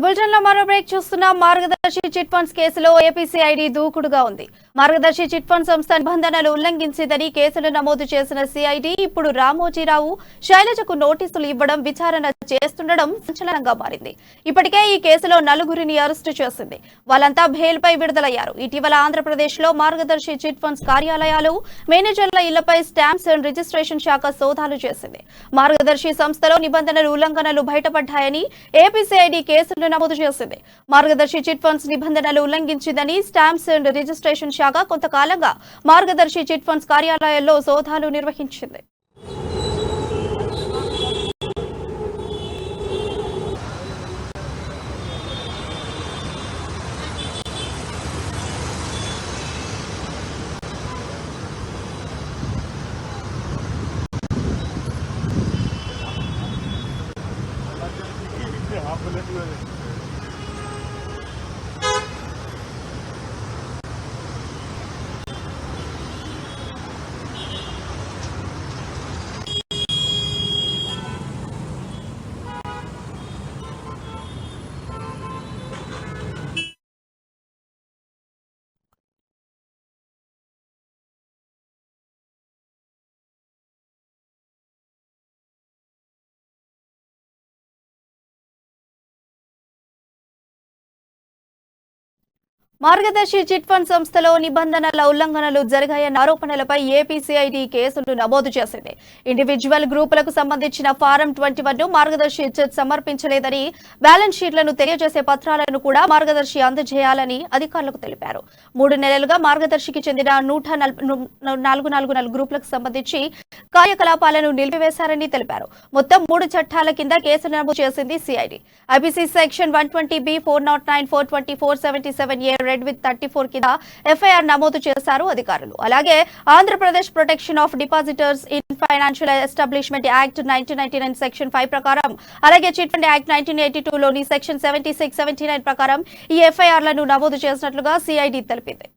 బులెటిన్లో మరో బ్రేక్ చూస్తున్నాం. మార్గదర్శి చిట్ ఫండ్స్ కేసులో ఏపీసీఐడీ దూకుడుగా ఉంది. మార్గదర్శి చిట్ ఫండ్ సంస్థ నిబంధనలు ఉల్లంఘించిందని కేసులు నమోదు చేసిన సిఐడి ఇప్పుడు రామోజీరావు, శైలజకు నోటీసులు ఇవ్వడం, విచారణ చేస్తుండడం సంచలనంగా మారింది. ఇప్పటికే ఈ కేసులో నలుగురిని అరెస్టు చేసింది. వాళ్ళంతా బెయిల్పై విడుదలయ్యారు. ఇటీవల ఆంధ్రప్రదేశ్లో మార్గదర్శి చిట్ ఫండ్స్ కార్యాలయాలు, మేనేజర్ల ఇళ్లపై స్టాంప్స్ అండ్ రిజిస్ట్రేషన్ శాఖ సోదాలు చేసింది. మార్గదర్శి సంస్థలో నిబంధనలు ఉల్లంఘనలు బయటపడ్డాయని ఏపీసీఐడీ కేసులు నమోదు చేసింది. మార్గదర్శి చిట్ ఫండ్స్ నిబంధనలు ఉల్లంఘించిందని స్టాంప్స్ అండ్ రిజిస్ట్రేషన్ శాఖ కొంతకాలంగా మార్గదర్శి చిట్ ఫండ్స్ కార్యాలయాల్లో సోదాలు నిర్వహించింది. మార్గదర్శి చిట్ ఫండ్ సంస్థలో నిబంధనల ఉల్లంఘనలు జరిగాయన్న ఆరోపణలపై ఏపీసీఐడీ కేసులు నమోదు చేసింది. ఇండివిజువల్ గ్రూపులకు సంబంధించిన ఫారం 21 మార్గదర్శి చిట్ సమర్పించలేదని, బ్యాలెన్స్ షీట్లను తెలియజేసే పత్రాలను కూడా మార్గదర్శి అందజేయాలని అధికారులకు తెలిపారు. 3 నెలలుగా మార్గదర్శికి చెందిన 144 గ్రూపులకు సంబంధించి కార్యకలాపాలను నిలిపివేశారని తెలిపారు. మొత్తం 3 చట్టాల కింద కేసులు నమోదు చేసింది CID. IPC section 120B, 409, 420, 477A red with 34 కింద ఎఫ్ఐఆర్ నమోదు చేశారు అధికారులు. అలాగే Andhra Pradesh protection of depositors in financial establishment act 1999 section 5 ప్రకారం, అలాగే చిట్ ఫండ్ యాక్ట్ 1982లోని సెక్షన్ 76, 79 ప్రకారం ఈ ఎఫ్ఐఆర్లను నమోదు చేసినట్లుగా సిఐడి తెలిపింది.